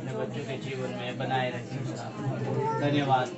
अपने बच्चों के जीवन में बनाए रखें। धन्यवाद।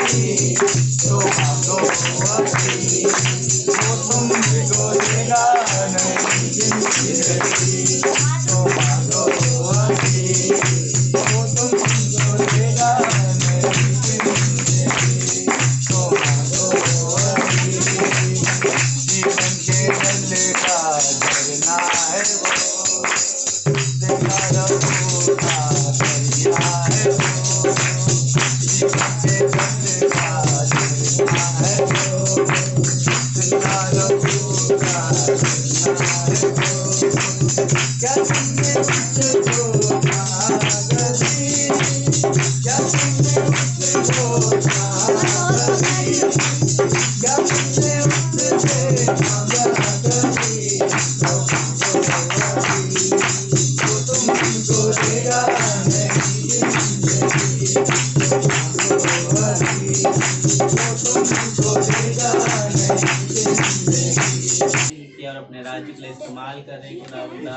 तो भागवती वो तुमको देगा नई जिंदगी, तो भागवती वो तुमको देगा नई जिंदगी, तो भागवती जीवन के जल का झरना है वो, देखा रखूंगा दरिया है वो, जीवन के जल का झरना है वो, देखा रखूंगा दरिया है वो। क्या तुमने मुझको कहा कभी, क्या तुमने मुझको कहा कभी, क्या तुमने मुझसे मांगा कभी, वो तुमको देगा नई जिंदगी, वो तुमको देगा नई जिंदगी। और अपने राज्य के लिए इस्तेमाल कर रहे हैं खुदावंदा।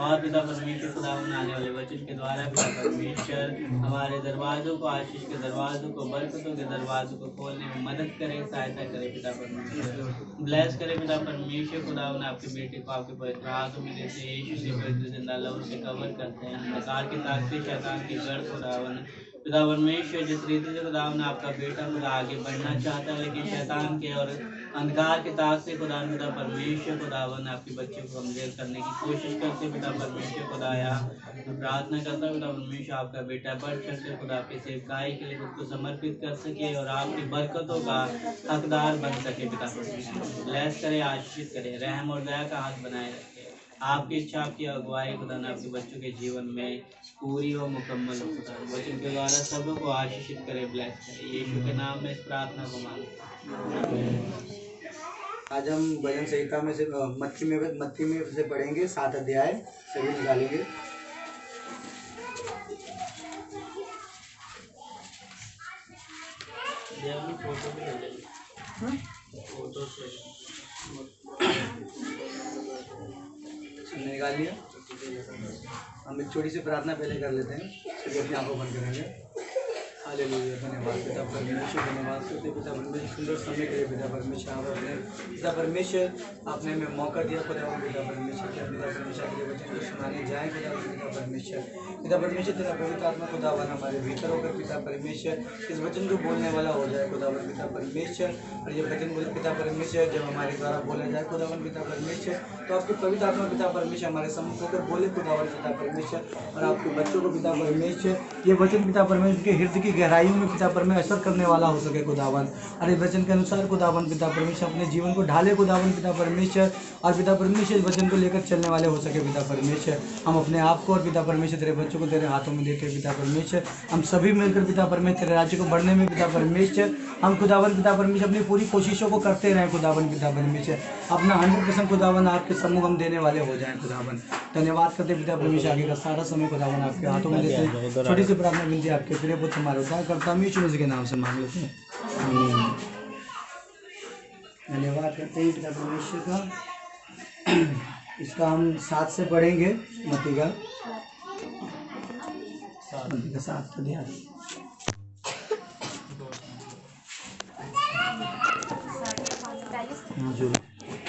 और पिता परमेश्वर खुदावंद आने वाले वचन के द्वारा पिता परमेश्वर हमारे दरवाज़ों को, आशीष के दरवाज़ों को, बरकतों के दरवाज़ों को खोलने में मदद करे, सहायता करे पिता परमेश्वर। ब्लेस करे पिता परमेश्वर खुदावंद। आपके बेटे को आपके पवित्र हाथों में देते हैं, यीशु के पवित्र जिंदा लहू से कवर करते हैं अंधकार की ताकत शैतान की जड़ खुदावंद। पिता परमेश्वर जिस रीति से खुदावंद आपका बेटा खुदा आगे बढ़ना चाहता है, लेकिन शैतान के और अंधकार के ताकत से खुदा पिता परमेश्वर खुदावन आपके बच्चे को कमजोर करने की कोशिश करते पिता परमेश्वर खुदाया। मैं प्रार्थना करता हूँ पिता परमेश्वर आपका बेटा बढ़ चढ़ कर खुदा आपकी सेवकाई के लिए खुद को समर्पित कर सके और आपकी बरकतों का हकदार बन सके पिता परमेश्वर। ब्लेस करे, आशीषित करे, रहम और दया का हाथ बनाए रखे। आपकी इच्छा, आपकी अगुवाई खुदा ने आपके बच्चों के जीवन में पूरी हो, मुकम्मल हो खुदा। वचन के द्वारा सबों को आशीषित करे, ब्लेस करे। यीशु के नाम में इस प्रार्थना को मांगते हैं। आज हम भजन संहिता में से मत्ती में से पढ़ेंगे 7 अध्याय सभी निकालेंगे। निकाल लिया। हम एक छोटी सी प्रार्थना पहले कर लेते हैं, सभी अपनी आंखों बंद करेंगे। हालेलुया, धन्यवाद पिता परमेश्वर, धन्यवाद करते पिता परमेश्वर सुंदर समय के लिए पिता परमेश्वर। आप अपने पिता परमेश्वर आपने हमें मौका दिया खुदा पिता परमेश्वर के पिता परमेश्वर के वचन को सुनाने जाए खुदा पिता परमेश्वर। पिता परमेश्वर तेरा पवित्र आत्मा खुदावन हमारे भीतर होकर पिता परमेश्वर इस वचन को बोलने वाला हो जाए खुदावन पिता परमेश्वर। और ये वचन बोले पिता परमेश्वर जब हमारे द्वारा बोला जाए खुदावन पिता परमेश्वर, तो आपके पवित्र आत्मा पिता परमेश्वर हमारे सम्मुख होकर बोले खुदावन पिता परमेश्वर। और आपके बच्चों को पिता परमेश्वर ये वचन पिता परमेश्वर के हृदय की गहराइयों में पिता परमेश्वर असर करने वाला हो सके खुदावन। अरे वचन के अनुसार खुदावन पिता परमेश्वर अपने जीवन को ढाले खुदावन पिता परमेश्वर। और पिता परमेश्वर इस वचन को लेकर चलने वाले हो सके पिता परमेश्वर। हम अपने आप को और पिता परमेश्वर तेरे बच्चों को तेरे हाथों में देते पिता परमेश्वर। हम सभी मिलकर पिता परमेश्वर तेरे राज्य को बढ़ने में पिता परमेश्वर हम खुदावन पिता परमेश्वर अपनी पूरी कोशिशों को करते रहें खुदावन पिता परमेश्वर। अपना 100% खुदावन आपके सम्मुख हम देने वाले हो जाएं खुदावन। धन्यवाद करते पिता परमेश्वर। आगे का सारा समय खुदावन आपके हाथों में देते हैं। छोटी सी प्रार्थना विनती आपके प्रिय पुत्र हमारे उद्धार करता हूं यीशु मसीह के नाम से मांग लेते हैं, आमीन। धन्यवाद करते हैं पिता परमेश्वर का। इसका हम 7 से पढ़ेंगे, मत्ती का 7 अध्याय।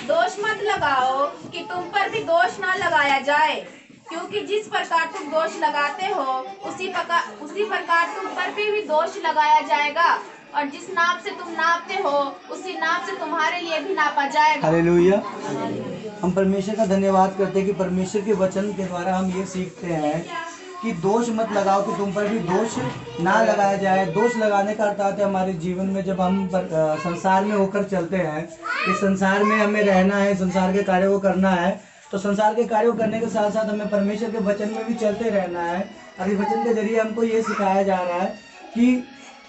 दोष मत लगाओ कि तुम पर भी दोष ना लगाया जाए, क्योंकि जिस प्रकार तुम दोष लगाते हो उसी प्रकार तुम पर भी दोष लगाया जाएगा, और जिस नाप से तुम नापते हो उसी नाप से तुम्हारे लिए भी नापा जाएगा। हालेलुया। हम परमेश्वर का धन्यवाद करते हैं कि परमेश्वर के वचन के द्वारा हम ये सीखते हैं कि दोष मत लगाओ कि तुम पर भी दोष ना लगाया जाए। दोष लगाने का अर्थ आता है हमारे जीवन में जब हम संसार में होकर चलते हैं, इस संसार में हमें रहना है, संसार के कार्यों को करना है, तो संसार के कार्यों करने के साथ साथ हमें परमेश्वर के वचन में भी चलते रहना है। और इस वचन के जरिए हमको ये सिखाया जा रहा है कि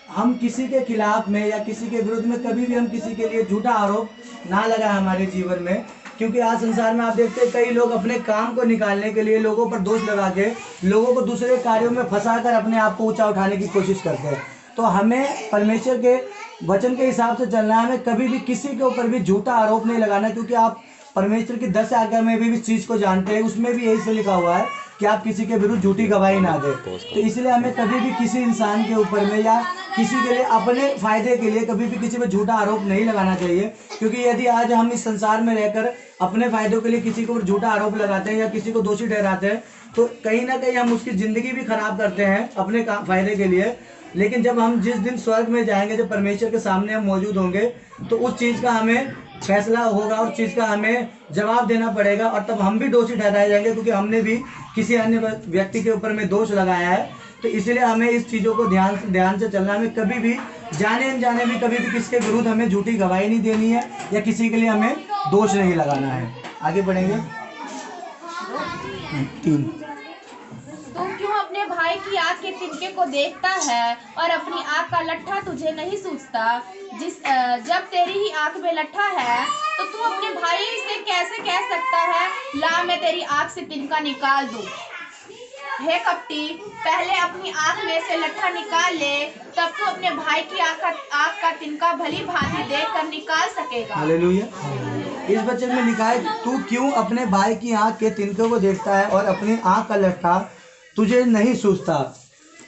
हम किसी के खिलाफ में या किसी के विरुद्ध में कभी भी हम किसी के लिए झूठा आरोप ना लगाए हमारे जीवन में। क्योंकि आज संसार में आप देखते हैं कई लोग अपने काम को निकालने के लिए लोगों पर दोष लगा के लोगों को दूसरे कार्यों में फंसाकर अपने आप को ऊंचा उठाने की कोशिश करते हैं। तो हमें परमेश्वर के वचन के हिसाब से चलना है। हमें कभी भी किसी के ऊपर भी झूठा आरोप नहीं लगाना, क्योंकि आप परमेश्वर की 10 आज्ञा में भी इस चीज़ को जानते हैं। उसमें भी यही से लिखा हुआ है कि आप किसी के विरुद्ध झूठी गवाही ना दें। तो इसलिए हमें कभी भी किसी इंसान के ऊपर में या किसी के लिए अपने फायदे के लिए कभी भी किसी पर झूठा आरोप नहीं लगाना चाहिए, क्योंकि यदि आज हम इस संसार में रहकर अपने फायदों के लिए किसी के ऊपर झूठा आरोप लगाते हैं या किसी को दोषी ठहराते हैं तो कहीं ना कहीं हम उसकी ज़िंदगी भी खराब करते हैं अपने फायदे के लिए। लेकिन जब हम जिस दिन स्वर्ग में जाएंगे, जब परमेश्वर के सामने हम मौजूद होंगे, तो उस चीज़ का हमें फैसला होगा, उस चीज़ का हमें जवाब देना पड़ेगा और तब हम भी दोषी ठहराए जाएंगे, क्योंकि हमने भी किसी अन्य व्यक्ति के ऊपर में दोष लगाया है। तो इसलिए हमें इस चीज़ों को ध्यान से चलना, हमें कभी भी जाने अनजाने भी कभी भी किसी के विरुद्ध हमें झूठी गवाही नहीं देनी है या किसी के लिए हमें दोष नहीं लगाना है। आगे बढ़ेंगे। 3 तुम क्यों अपने भाई की आँख के तिनके को देखता है और अपनी आँख का लट्ठा तुझे नहीं सूझता? जब तेरी ही आँख में लट्ठा है तो तू अपने भाई से कैसे कह सकता है ला मैं तेरी आँख से तिनका निकाल दूं? हे कपटी, पहले अपनी आँख में से लट्ठा निकाल ले, तब तू अपने भाई की आँख का तिनका भली भांति देख कर निकाल सकेगा। हालेलुया। इस वचन में लिखा है तू क्यों अपने भाई की आँख के तिनके को देखता है और अपनी आँख का लट्ठा तुझे नहीं सूझता।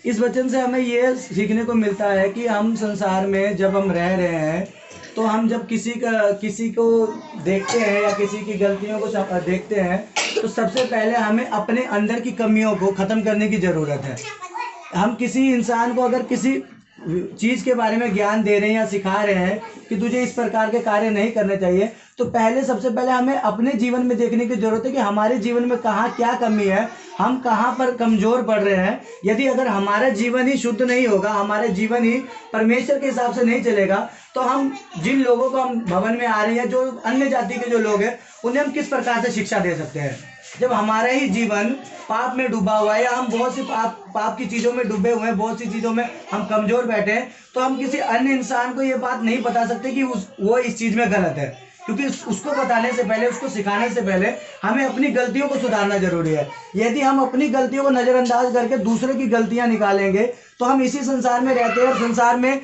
इस वचन से हमें ये सीखने को मिलता है कि हम संसार में जब हम रह रहे हैं तो हम जब किसी को देखते हैं या किसी की गलतियों को देखते हैं तो सबसे पहले हमें अपने अंदर की कमियों को ख़त्म करने की ज़रूरत है। हम किसी इंसान को अगर किसी चीज़ के बारे में ज्ञान दे रहे हैं या सिखा रहे हैं कि तुझे इस प्रकार के कार्य नहीं करने चाहिए, तो सबसे पहले हमें अपने जीवन में देखने की ज़रूरत है कि हमारे जीवन में कहाँ क्या कमी है, हम कहाँ पर कमज़ोर पड़ रहे हैं। यदि अगर हमारा जीवन ही शुद्ध नहीं होगा, हमारे जीवन ही परमेश्वर के हिसाब से नहीं चलेगा, तो हम जिन लोगों को हम भवन में आ रहे हैं, जो अन्य जाति के जो लोग हैं, उन्हें हम किस प्रकार से शिक्षा दे सकते हैं? जब हमारा ही जीवन पाप में डूबा हुआ है या हम बहुत सी पाप की चीज़ों में डूबे हुए हैं, बहुत सी चीज़ों में हम कमज़ोर बैठे हैं, तो हम किसी अन्य इंसान को ये बात नहीं बता सकते कि वो इस चीज़ में गलत है, क्योंकि उसको बताने से पहले, उसको सिखाने से पहले हमें अपनी गलतियों को सुधारना जरूरी है। यदि हम अपनी गलतियों को नज़रअंदाज करके दूसरे की गलतियां निकालेंगे तो हम इसी संसार में रहते हैं और संसार में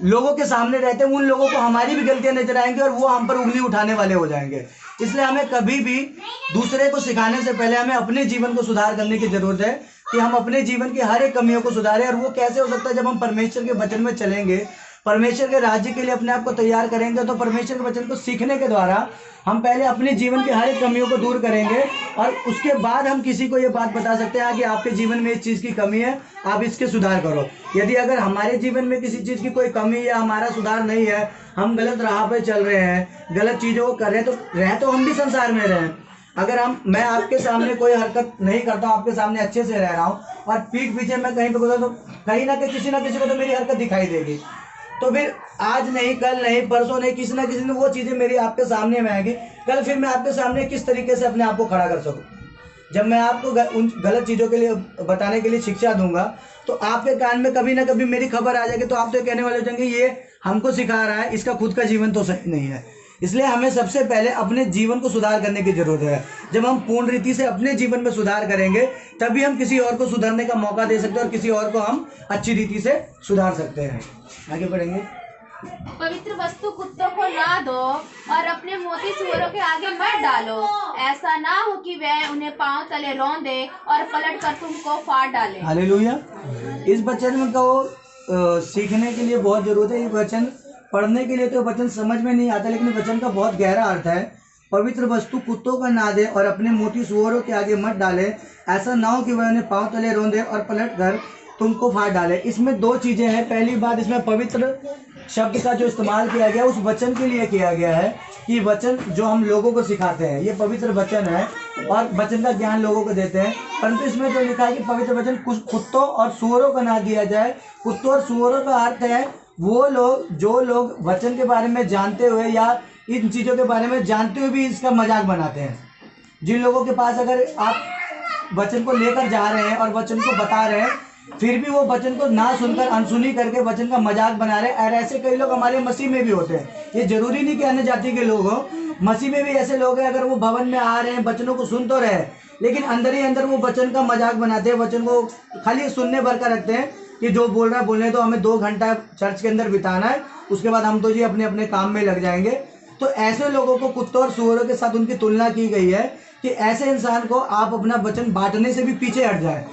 लोगों के सामने रहते हैं, उन लोगों को हमारी भी गलतियां नजर आएंगी और वो हम पर उंगली उठाने वाले हो जाएंगे। इसलिए हमें कभी भी दूसरे को सिखाने से पहले हमें अपने जीवन को सुधार करने की जरूरत है कि हम अपने जीवन की हर एक कमियों को सुधारें। और वो कैसे हो सकता है? जब हम परमेश्वर के वचन में चलेंगे, परमेश्वर के राज्य के लिए अपने आप को तैयार करेंगे, तो परमेश्वर के वचन को सीखने के द्वारा हम पहले अपने जीवन की हर एक कमियों को दूर करेंगे और उसके बाद हम किसी को ये बात बता सकते हैं कि आपके जीवन में इस चीज़ की कमी है, आप इसके सुधार करो। यदि अगर हमारे जीवन में किसी चीज़ की कोई कमी या हमारा सुधार नहीं है, हम गलत राह पर चल रहे हैं, गलत चीज़ों को कर रहे हैं, तो हम भी संसार में रहें। अगर मैं आपके सामने कोई हरकत नहीं करता हूँ, आपके सामने अच्छे से रह रहा हूँ और पीठ पीछे मैं कहीं पे तो कहीं ना किसी को तो मेरी हरकत दिखाई देगी, तो फिर आज नहीं, कल नहीं, परसों नहीं, किसी ना किसी ने वो चीज़ें मेरी आपके सामने में आएगी। कल फिर मैं आपके सामने किस तरीके से अपने आप को खड़ा कर सकूँ? जब मैं आपको उन गलत चीज़ों के लिए बताने के लिए शिक्षा दूंगा तो आपके कान में कभी ना कभी मेरी खबर आ जाएगी, तो आप तो कहने वाले हो जाएंगे ये हमको सिखा रहा है, इसका खुद का जीवन तो सही नहीं है। इसलिए हमें सबसे पहले अपने जीवन को सुधार करने की जरूरत है। जब हम पूर्ण रीति से अपने जीवन में सुधार करेंगे तभी हम किसी और को सुधारने का मौका दे सकते हैं और किसी और को हम अच्छी रीति से सुधार सकते हैं। आगे बढ़ेंगे। पवित्र वस्तु कुत्तों को ना दो और अपने मोती सूअरों के आगे मत डालो, ऐसा ना हो कि वह उन्हें पांव तले रौंदे और पलट कर तुमको फाड़ डाले। हालेलुया। इस वचन में को सीखने के लिए बहुत जरूरत है। ये वचन पढ़ने के लिए तो वचन समझ में नहीं आता, लेकिन वचन का बहुत गहरा अर्थ है। पवित्र वस्तु कुत्तों का ना दे और अपने मोती सूअरों के आगे मत डाले, ऐसा ना हो कि वह उन्हें पांव तले रौंदे और पलट कर तुमको फाड़ डाले। इसमें दो चीज़ें हैं। पहली बात, इसमें पवित्र शब्द का जो इस्तेमाल किया गया उस वचन के लिए किया गया है कि वचन जो हम लोगों को सिखाते हैं, ये पवित्र वचन है और वचन का ज्ञान लोगों को देते हैं। परंतु इसमें जो लिखा है कि पवित्र वचन कुत्तों और सूअरों का ना दिया जाए। कुत्तों और सूअरों का अर्थ है वो लोग जो लोग वचन के बारे में जानते हुए या इन चीज़ों के बारे में जानते हुए भी इसका मजाक बनाते हैं। जिन लोगों के पास अगर आप वचन को लेकर जा रहे हैं और वचन को बता रहे हैं, फिर भी वो वचन को ना सुनकर अनसुनी करके वचन का मजाक बना रहे हैं, और ऐसे कई लोग हमारे मसीह में भी होते हैं। ये जरूरी नहीं कि अन्य जाति के लोग हों, मसीह में भी ऐसे लोग हैं, अगर वो भवन में आ रहे हैं, वचनों को सुन तो रहे, लेकिन अंदर ही अंदर वो वचन का मजाक बनाते हैं, वचन को खाली सुनने भर का रखते हैं कि जो बोल रहा है बोलने, तो हमें 2 घंटा चर्च के अंदर बिताना है, उसके बाद हम तो जी अपने अपने काम में लग जाएंगे। तो ऐसे लोगों को कुत्तों और सूअरों के साथ उनकी तुलना की गई है कि ऐसे इंसान को आप अपना वचन बांटने से भी पीछे हट जाए,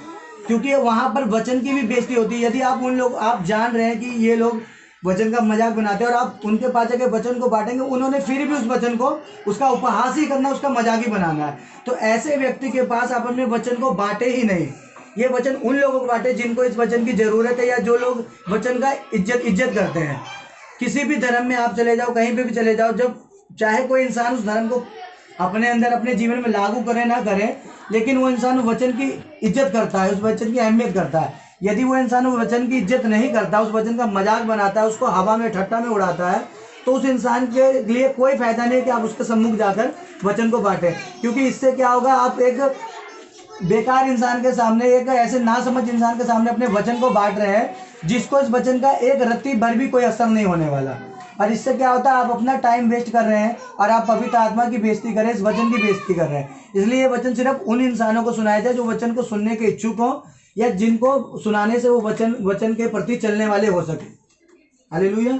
क्योंकि वहाँ पर वचन की भी बेइज्जती होती है। यदि आप जान रहे हैं कि ये लोग वचन का मजाक बनाते हैं और आप उनके पास जाके वचन को बांटेंगे, उन्होंने फिर भी उस वचन को उसका उपहास ही करना, उसका मजाक ही बनाना है। तो ऐसे व्यक्ति के पास आप अपने वचन को बांटे ही नहीं। ये वचन उन लोगों को बांटे जिनको इस वचन की जरूरत है, या जो लोग वचन का इज्जत करते हैं। किसी भी धर्म में आप चले जाओ, कहीं पे भी चले जाओ, जब चाहे कोई इंसान उस धर्म को अपने अंदर अपने जीवन में लागू करे ना करे, लेकिन वो इंसान वचन की इज्जत करता है, उस वचन की अहमियत करता है। यदि वो इंसान उस वचन की इज्जत नहीं करता, उस वचन का मजाक बनाता है, उसको हवा में ठट्टा में उड़ाता है, तो उस इंसान के लिए कोई फायदा नहीं है कि आप उसके सम्मुख जाकर वचन को बांटें। क्योंकि इससे क्या होगा, आप एक बेकार इंसान के सामने, एक ऐसे नासमझ इंसान के सामने अपने वचन को बांट रहे हैं जिसको इस वचन का एक रत्ती भर भी कोई असर नहीं होने वाला। और इससे क्या होता है, आप अपना टाइम वेस्ट कर रहे हैं और आप पवित्र आत्मा की बेइज्जती कर रहे हैं, इस वचन की बेइज्जती कर रहे हैं। इसलिए ये वचन सिर्फ उन इंसानों को सुनाया जाए जो वचन को सुनने के इच्छुक हो, या जिनको सुनाने से वो वचन के प्रति चलने वाले हो सके। हालेलुया।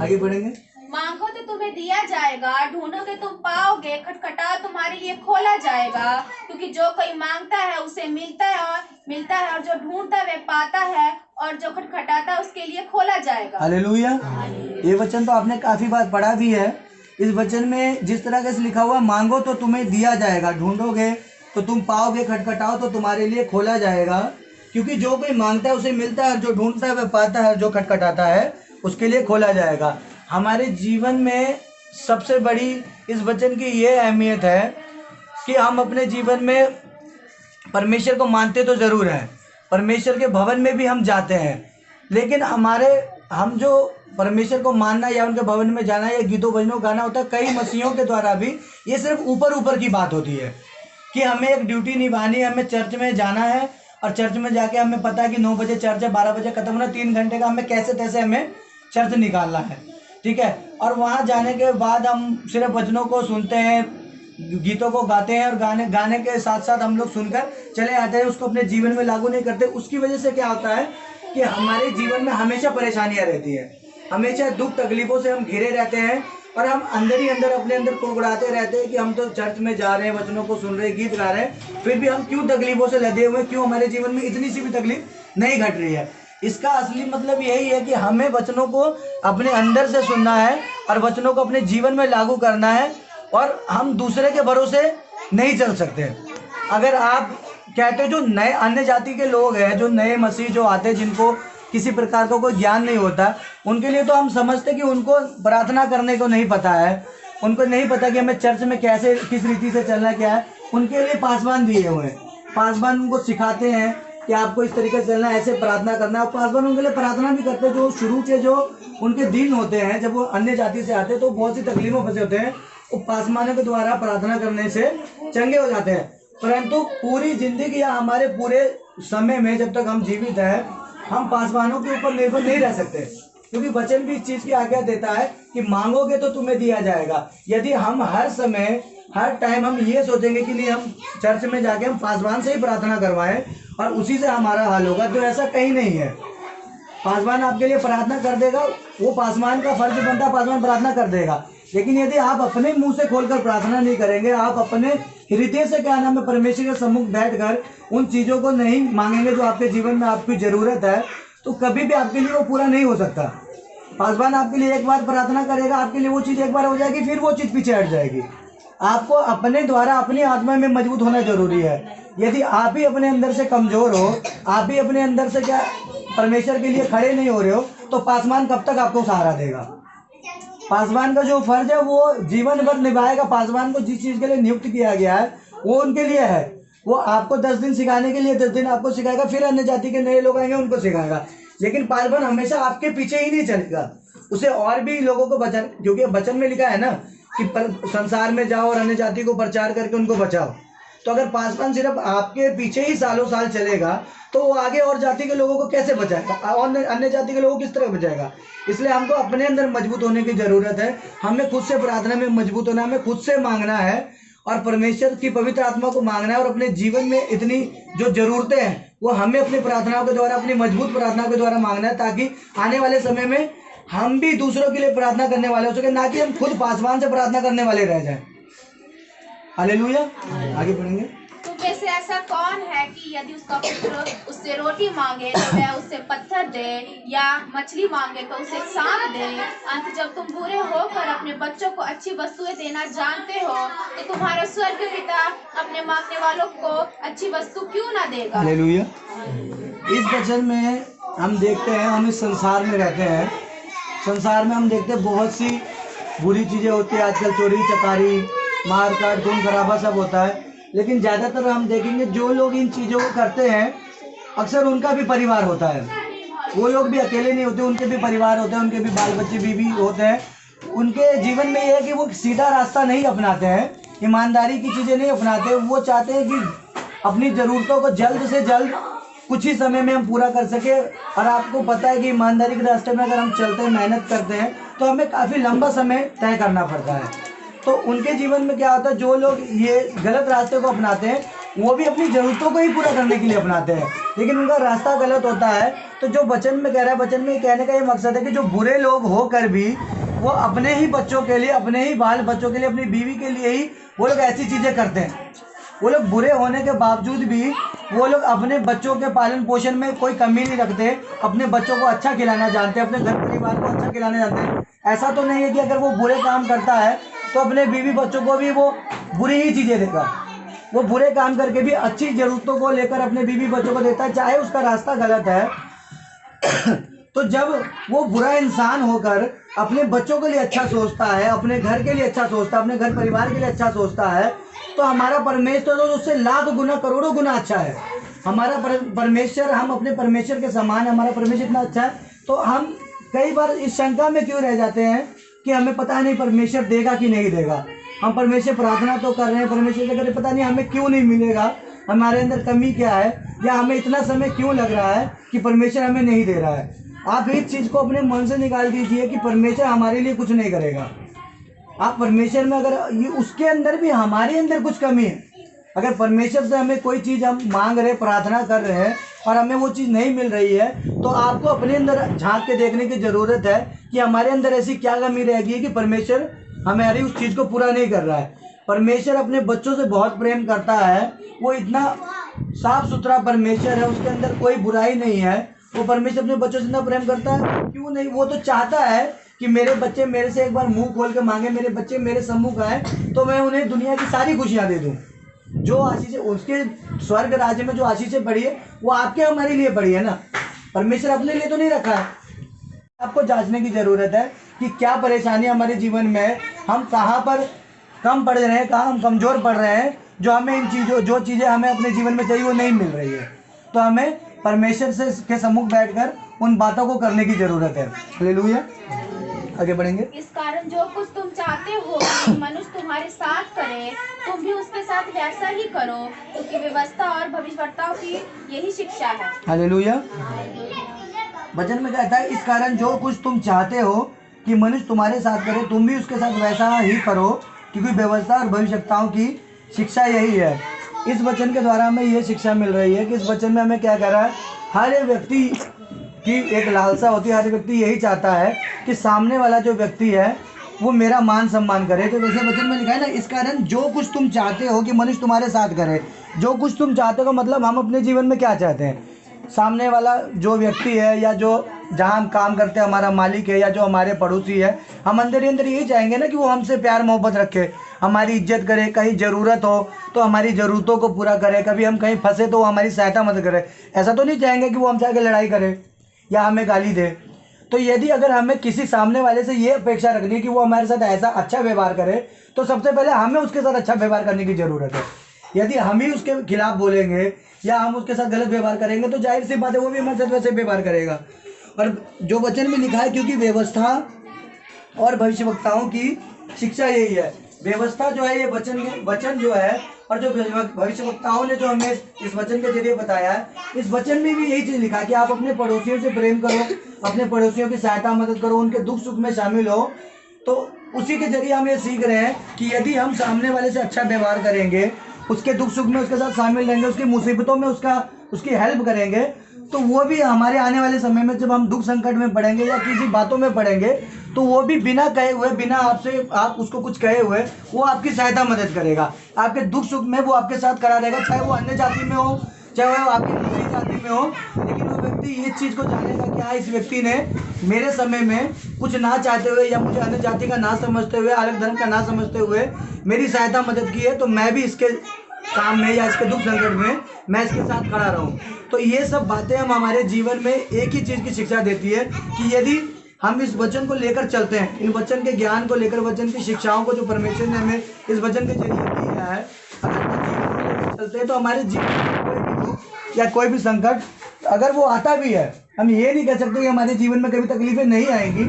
आगे बढ़ेंगे। मांगो तो तुम्हें दिया जाएगा, ढूंढोगे तुम पाओगे, खटखटाओ तुम्हारे लिए खोला जाएगा। क्योंकि जो कोई मांगता है उसे मिलता है और जो ढूंढता है वह पाता है, और जो खटखटाता है उसके लिए खोला जाएगा। हालेलुया। ये वचन तो आपने काफी बार पढ़ा भी है। इस वचन में जिस तरह से लिखा हुआ, मांगो तो तुम्हें दिया जाएगा, ढूंढोगे तो तुम पाओगे, खटखटाओ तो तुम्हारे लिए खोला जाएगा। क्योंकि जो कोई मांगता है उसे मिलता है, और जो ढूंढता है वह पाता है, जो खटखटाता है उसके लिए खोला जाएगा। हमारे जीवन में सबसे बड़ी इस वचन की ये अहमियत है कि हम अपने जीवन में परमेश्वर को मानते तो ज़रूर हैं, परमेश्वर के भवन में भी हम जाते हैं, लेकिन हम जो परमेश्वर को मानना या उनके भवन में जाना या गीतों भजनों गाना होता है, कई मसीहों के द्वारा भी ये सिर्फ ऊपर की बात होती है कि हमें एक ड्यूटी निभानी है, हमें चर्च में जाना है, और चर्च में जाके हमें पता है कि 9 बजे चर्च है, 12 बजे खत्म होना, 3 घंटे का हमें कैसे तैसे हमें चर्च निकालना है, ठीक है। और वहाँ जाने के बाद हम सिर्फ वचनों को सुनते हैं, गीतों को गाते हैं, और गाने के साथ साथ हम लोग सुनकर चले आते हैं, उसको अपने जीवन में लागू नहीं करते। उसकी वजह से क्या होता है कि हमारे जीवन में हमेशा परेशानियाँ रहती है, हमेशा दुख तकलीफों से हम घिरे रहते हैं, और हम अंदर ही अंदर अपने अंदर कुड़कुड़ाते रहते हैं कि हम तो चर्च में जा रहे हैं, वचनों को सुन रहे हैं, गीत गा रहे हैं, फिर भी हम क्यों तकलीफों से लदे हुए, क्यों हमारे जीवन में इतनी सी भी तकलीफ नहीं घट रही है। इसका असली मतलब यही है कि हमें वचनों को अपने अंदर से सुनना है और वचनों को अपने जीवन में लागू करना है, और हम दूसरे के भरोसे नहीं चल सकते। अगर आप कहते हो जो नए अन्य जाति के लोग हैं, जो नए मसीह जो आते हैं, जिनको किसी प्रकार का कोई ज्ञान नहीं होता, उनके लिए तो हम समझते कि उनको प्रार्थना करने को नहीं पता है, उनको नहीं पता कि हमें चर्च में कैसे किस रीति से चलना क्या है। उनके लिए पासवान दिए हुए हैं, पासवान उनको सिखाते हैं कि आपको इस तरीके से चलना, ऐसे प्रार्थना करना है। और पासवान उनके लिए प्रार्थना भी करते हैं। जो शुरू के जो उनके दिन होते हैं, जब वो अन्य जाति से आते हैं तो बहुत सी तकलीफों फंसे होते हैं, वो पासवानों के द्वारा प्रार्थना करने से चंगे हो जाते हैं। परंतु पूरी जिंदगी या हमारे पूरे समय में जब तक हम जीवित हैं, हम पासवानों के ऊपर निर्भर नहीं रह सकते, क्योंकि वचन भी इस चीज की आज्ञा देता है कि मांगोगे तो तुम्हें दिया जाएगा। यदि हम हर समय हर टाइम हम ये सोचेंगे कि नहीं, हम चर्च में जाके हम पासवान से ही प्रार्थना करवाएं और उसी से हमारा हाल होगा, तो ऐसा कहीं नहीं है। पासवान आपके लिए प्रार्थना कर देगा, वो पासवान का फर्ज बनता है, पासवान प्रार्थना कर देगा। लेकिन यदि आप अपने मुंह से खोलकर प्रार्थना नहीं करेंगे, आप अपने हृदय से क्या नाम है परमेश्वर के सम्मुख बैठकर उन चीज़ों को नहीं मांगेंगे जो आपके जीवन में आपकी ज़रूरत है, तो कभी भी आपके लिए वो पूरा नहीं हो सकता। पासवान आपके लिए एक बार प्रार्थना करेगा, आपके लिए वो चीज़ एक बार हो जाएगी, फिर वो चीज़ पीछे हट जाएगी। आपको अपने द्वारा अपनी आत्मा में मजबूत होना जरूरी है। यदि आप ही अपने अंदर से कमज़ोर हो, आप ही अपने अंदर से क्या परमेश्वर के लिए खड़े नहीं हो रहे हो, तो पासवान कब तक आपको सहारा देगा। पासवान का जो फर्ज है वो जीवन भर निभाएगा। पासवान को जिस चीज़ के लिए नियुक्त किया गया है वो उनके लिए है। वो आपको 10 दिन सिखाने के लिए 10 दिन आपको सिखाएगा, फिर अन्य जाति के नए लोग आएंगे उनको सिखाएगा। लेकिन पासवान हमेशा आपके पीछे ही नहीं चलेगा, उसे और भी लोगों को बचा, क्योंकि वचन में लिखा है ना कि संसार में जाओ और अन्य जाति को प्रचार करके उनको बचाओ। तो अगर पासवान सिर्फ आपके पीछे ही सालों साल चलेगा तो वो आगे और जाति के लोगों को कैसे बचाएगा, और अन्य जाति के लोगों को किस तरह बचाएगा। इसलिए हमको अपने अंदर मजबूत होने की जरूरत है। हमें खुद से प्रार्थना में मजबूत होना, हमें खुद से मांगना है और परमेश्वर की पवित्र आत्मा को मांगना है। और अपने जीवन में इतनी जो जरूरतें हैं वो हमें अपनी प्रार्थनाओं के द्वारा, अपनी मजबूत प्रार्थना के द्वारा मांगना है, ताकि आने वाले समय में हम भी दूसरों के लिए प्रार्थना करने वाले हो सके, ना कि हम खुद पासवान से प्रार्थना करने वाले रह जाएं। हालेलुया। आगे पढ़ेंगे। तुम में से ऐसा कौन है कि यदि उसका पुत्र उससे रोटी मांगे तो वह उससे पत्थर दे, या मछली मांगे तो उसे सांप दे? अंत जब तुम बुरे होकर अपने बच्चों को अच्छी वस्तुएं देना जानते हो, तो तुम्हारा स्वर्ग पिता अपने मांगने वालों को अच्छी वस्तु क्यों ना देगा? हालेलुया। इस वचन में हम देखते हैं, हम इस संसार में रहते हैं, संसार में हम देखते हैं बहुत सी बुरी चीज़ें होती है आजकल, चोरी चकारी, मार काट, खून खराबा सब होता है। लेकिन ज़्यादातर हम देखेंगे जो लोग इन चीज़ों को करते हैं अक्सर उनका भी परिवार होता है। वो लोग भी अकेले नहीं होते, उनके भी परिवार होते हैं, उनके भी बाल बच्चे बीवी होते हैं। उनके जीवन में ये है कि वो सीधा रास्ता नहीं अपनाते हैं, ईमानदारी की चीज़ें नहीं अपनाते। वो चाहते हैं कि अपनी ज़रूरतों को जल्द से जल्द कुछ ही समय में हम पूरा कर सके। और आपको पता है कि ईमानदारी के रास्ते में अगर हम चलते हैं, मेहनत करते हैं, तो हमें काफ़ी लंबा समय तय करना पड़ता है। तो उनके जीवन में क्या होता है, जो लोग ये गलत रास्ते को अपनाते हैं वो भी अपनी ज़रूरतों को ही पूरा करने के लिए अपनाते हैं, लेकिन उनका रास्ता गलत होता है। तो जो वचन में कह रहा है, वचन में कहने का ये मकसद है कि जो बुरे लोग होकर भी वो अपने ही बच्चों के लिए, अपने ही बाल बच्चों के लिए, अपनी बीवी के लिए ही वो लोग ऐसी चीज़ें करते हैं। वो लोग बुरे होने के बावजूद भी वो लोग अपने बच्चों के पालन पोषण में कोई कमी नहीं रखते, अपने बच्चों को अच्छा खिलाना जानते हैं, अपने घर परिवार को अच्छा खिलाना जानते हैं। ऐसा तो नहीं है कि अगर वो बुरे काम करता है तो अपने बीवी बच्चों को भी वो बुरी ही चीज़ें देगा। वो बुरे काम करके भी अच्छी ज़रूरतों को लेकर अपने बीवी बच्चों को देता है, चाहे उसका रास्ता गलत है। तो जब वो बुरा इंसान होकर अपने बच्चों के लिए अच्छा सोचता है, अपने घर के लिए अच्छा सोचता है, अपने घर परिवार के लिए अच्छा सोचता है, तो हमारा परमेश्वर तो उससे लाख गुना करोड़ों गुना अच्छा है। हमारा परमेश्वर, हम अपने परमेश्वर के समान, हमारा परमेश्वर इतना अच्छा है। तो हम कई बार इस शंका में क्यों रह जाते हैं कि हमें पता नहीं परमेश्वर देगा कि नहीं देगा। हम परमेश्वर प्रार्थना तो कर रहे हैं, परमेश्वर से करें, पता नहीं हमें क्यों नहीं मिलेगा, हमारे अंदर कमी क्या है, या हमें इतना समय क्यों लग रहा है कि परमेश्वर हमें नहीं दे रहा है। आप इस चीज़ को अपने मन से निकाल दीजिए कि परमेश्वर हमारे लिए कुछ नहीं करेगा। आप परमेश्वर में अगर उसके अंदर भी हमारे अंदर कुछ कमी है, अगर परमेश्वर से हमें कोई चीज़ हम मांग रहे, प्रार्थना कर रहे हैं और हमें वो चीज़ नहीं मिल रही है, तो आपको अपने अंदर झांक के देखने की ज़रूरत है कि हमारे अंदर ऐसी क्या कमी रह गई है कि परमेश्वर हमारी उस चीज़ को पूरा नहीं कर रहा है। परमेश्वर अपने बच्चों से बहुत प्रेम करता है, वो इतना साफ सुथरा परमेश्वर है, उसके अंदर कोई बुराई नहीं है। वो परमेश्वर अपने बच्चों से इतना प्रेम करता है, क्यों नहीं, वो तो चाहता है कि मेरे बच्चे मेरे से एक बार मुंह खोल के मांगे, मेरे बच्चे मेरे सम्मुख आए तो मैं उन्हें दुनिया की सारी खुशियाँ दे दूँ। जो आशीष उसके स्वर्ग राज्य में जो आशीषें पड़ी है वो आपके हमारे लिए पड़ी है ना, परमेश्वर अपने लिए तो नहीं रखा है। आपको जांचने की ज़रूरत है कि क्या परेशानी हमारे जीवन में है, हम कहाँ पर कम पड़ रहे हैं, कहाँ हम कमज़ोर पड़ रहे हैं, जो हमें इन चीज़ों, जो चीज़ें हमें अपने जीवन में चाहिए वो नहीं मिल रही है। तो हमें परमेश्वर से के सम्मुख बैठकर उन बातों को करने की ज़रूरत है। हालेलुया। आगे बढ़ेंगे। इस कारण जो कुछ तुम चाहते हो कि मनुष्य तुम्हारे साथ करे, तुम भी उसके साथ वैसा ही करो, क्योंकि व्यवस्था और भविष्यवक्ताओं की यही शिक्षा है। हालेलुया। वचन में कहता है, इस कारण जो कुछ तुम चाहते हो कि मनुष्य तुम्हारे साथ करे, तुम भी उसके साथ वैसा ही करो, क्योंकि व्यवस्था और भविष्यवक्ताओं की शिक्षा यही है। इस वचन के द्वारा हमें ये शिक्षा मिल रही है कि इस वचन में हमें क्या कह रहा है, हर एक व्यक्ति की एक लालसा होती है, हर व्यक्ति यही चाहता है कि सामने वाला जो व्यक्ति है वो मेरा मान सम्मान करे। तो वैसे वचन में लिखा है ना, इस कारण जो कुछ तुम चाहते हो कि मनुष्य तुम्हारे साथ करे। जो कुछ तुम चाहते हो मतलब हम अपने जीवन में क्या चाहते हैं, सामने वाला जो व्यक्ति है या जो जहाँ हम काम करते हैं, हमारा मालिक है या जो हमारे पड़ोसी है, हम अंदर ही अंदर यही चाहेंगे ना कि वो हमसे प्यार मोहब्बत रखे, हमारी इज्जत करे, कहीं ज़रूरत हो तो हमारी ज़रूरतों को पूरा करे, कभी हम कहीं फंसे तो वो हमारी सहायता मदद करे। ऐसा तो नहीं चाहेंगे कि वो हमसे आके लड़ाई करे या हमें गाली दे। तो यदि अगर हमें किसी सामने वाले से ये अपेक्षा रखनी है कि वो हमारे साथ ऐसा अच्छा व्यवहार करे, तो सबसे पहले हमें उसके साथ अच्छा व्यवहार करने की ज़रूरत है। यदि हम ही उसके खिलाफ बोलेंगे या हम उसके साथ गलत व्यवहार करेंगे तो जाहिर सी बात है वो भी हमारे साथ वैसे व्यवहार करेगा। और जो वचन में लिखा है, क्योंकि व्यवस्था और भविष्यवक्ताओं की शिक्षा यही है। व्यवस्था जो है ये वचन जो है, और जो भविष्यवक्ताओं ने जो हमें इस वचन के जरिए बताया है, इस वचन में भी यही चीज़ लिखा है कि आप अपने पड़ोसियों से प्रेम करो, अपने पड़ोसियों की सहायता मदद करो, उनके दुख सुख में शामिल हो। तो उसी के जरिए हम ये सीख रहे हैं कि यदि हम सामने वाले से अच्छा व्यवहार करेंगे, उसके दुख सुख में उसके साथ शामिल रहेंगे, उसकी मुसीबतों में उसकी हेल्प करेंगे, तो वो भी हमारे आने वाले समय में जब हम दुख संकट में पड़ेंगे या किसी बातों में पड़ेंगे तो वो भी बिना कहे हुए, बिना आप उसको कुछ कहे हुए वो आपकी सहायता मदद करेगा। आपके दुख सुख में वो आपके साथ खड़ा रहेगा, चाहे वो अन्य जाति में हो, चाहे वो आपकी दूसरी जाति में हो। लेकिन वो व्यक्ति ये चीज़ को जानेगा कि हाँ, इस व्यक्ति ने मेरे समय में कुछ ना चाहते हुए या मुझे अन्य जाति का ना समझते हुए, अलग धर्म का ना समझते हुए मेरी सहायता मदद की है, तो मैं भी इसके काम में या इसके दुख संकट में मैं इसके साथ खड़ा रहूं। तो ये सब बातें हम हमारे जीवन में एक ही चीज़ की शिक्षा देती है कि यदि हम इस वचन को लेकर चलते हैं, इन वचन के ज्ञान को लेकर, वचन की शिक्षाओं को जो परमेश्वर ने हमें इस वचन के जरिए दिया है, अगर हम जीवन को लेकर चलते हैं तो हमारे जीवन में कोई भी दुख या कोई भी संकट अगर वो आता भी है, हम ये नहीं कह सकते कि हमारे जीवन में कभी तकलीफें नहीं आएंगी,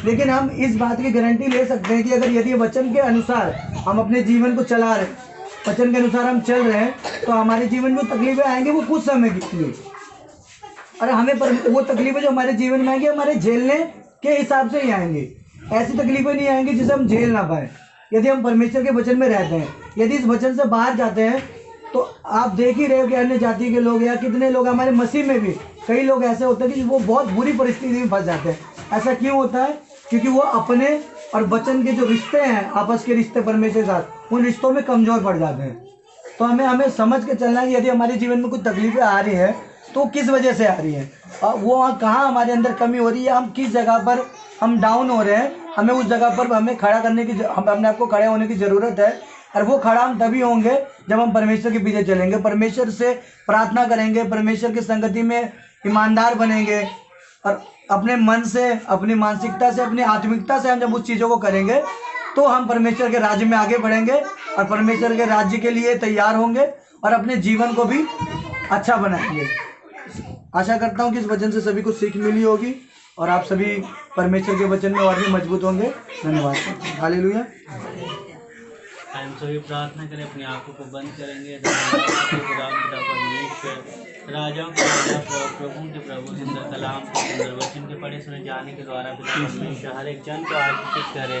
लेकिन हम इस बात की गारंटी ले सकते हैं कि अगर यदि वचन के अनुसार हम अपने जीवन को चला रहे, वचन के अनुसार हम चल रहे हैं, तो हमारे जीवन में तकलीफें आएंगी वो कुछ समय के लिए, और हमें वो तकलीफें जो हमारे जीवन में आएंगी हमारे झेलने के हिसाब से ही आएंगी। ऐसी तकलीफें नहीं आएंगी जिसे हम झेल ना पाए यदि हम परमेश्वर के वचन में रहते हैं। यदि इस वचन से बाहर जाते हैं तो आप देख ही रहे हो कि अन्य जाति के लोग या कितने लोग, हमारे मसीह में भी कई लोग ऐसे होते हैं कि वो बहुत बुरी परिस्थिति में फंस जाते हैं। ऐसा क्यों होता है? क्योंकि वो अपने और वचन के जो रिश्ते हैं, आपस के रिश्ते परमेश्वर के साथ, उन रिश्तों में कमज़ोर पड़ जाते हैं। तो हमें समझ के चलना है यदि हमारे जीवन में कुछ तकलीफें आ रही है तो किस वजह से आ रही है, और वो कहाँ हमारे अंदर कमी हो रही है, हम किस जगह पर हम डाउन हो रहे हैं, हमें उस जगह पर हमें खड़ा करने की, हम अपने आप को खड़े होने की ज़रूरत है। और वो खड़ा हम तभी होंगे जब हम परमेश्वर के पीछे चलेंगे, परमेश्वर से प्रार्थना करेंगे, परमेश्वर की संगति में ईमानदार बनेंगे, और अपने मन से, अपनी मानसिकता से, अपनी आत्मिकता से हम जब उस चीज़ों को करेंगे तो हम परमेश्वर के राज्य में आगे बढ़ेंगे और परमेश्वर के राज्य के लिए तैयार होंगे और अपने जीवन को भी अच्छा बनाएंगे। आशा करता हूँ कि इस वचन से सभी को सीख मिली होगी और आप सभी परमेश्वर के वचन में और भी मजबूत होंगे। धन्यवाद। हालेलुया। हम सभी प्रार्थना करें, अपनी आंखों को बंद करेंगे। परमेश्वर राजाओं के राजा, प्रभुओं के प्रभु, सुंदर कलाम के सुंदर वचन के पढ़े सुने जाने के द्वारा पिता परमेश्वर हर एक जन को आशीषित करे,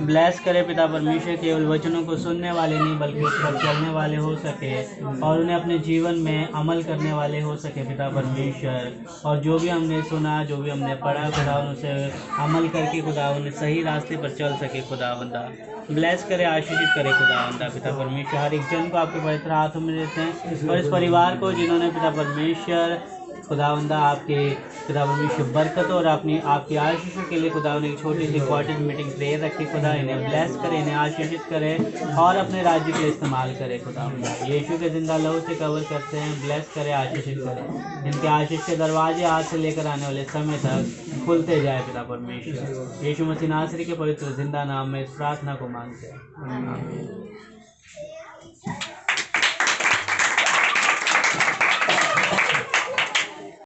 ब्लेस करे। पिता परमेश्वर केवल वचनों को सुनने वाले नहीं बल्कि उस पर चलने वाले हो सके और उन्हें अपने जीवन में अमल करने वाले हो सके पिता परमेश्वर। और जो भी हमने सुना, जो भी हमने पढ़ा खुदा, उनसे अमल करके खुदा उन्हें सही रास्ते पर चल सके खुदावंदा। ब्लेस करे, आशीषित करे खुदावंदा। पिता परमेश्वर हर एक जन को आपके पवित्र हाथों में देते हैं और इस परिवार को जिन्होंने पिता परमेश्वर खुदावंदा आपके पिता परमेश्वर बरकत और अपनी आपकी आशीषों के लिए खुदा ने एक छोटी सी कॉटेज मीटिंग प्रेयर रखी। खुदा इन्हें ब्लेस करे, इन्हें आशीषित करे और अपने राज्य के इस्तेमाल करे खुदावंदा। यीशु के जिंदा लहू से कवर करते हैं, ब्लेस करे, आशीषित करे। इनके आशीष के दरवाजे आज से लेकर आने वाले समय तक खुलते जाए पिता परमेश्वर। यीशु मसीह नासरी के पवित्र जिंदा नाम में इस प्रार्थना को मांगते हैं। आमीन।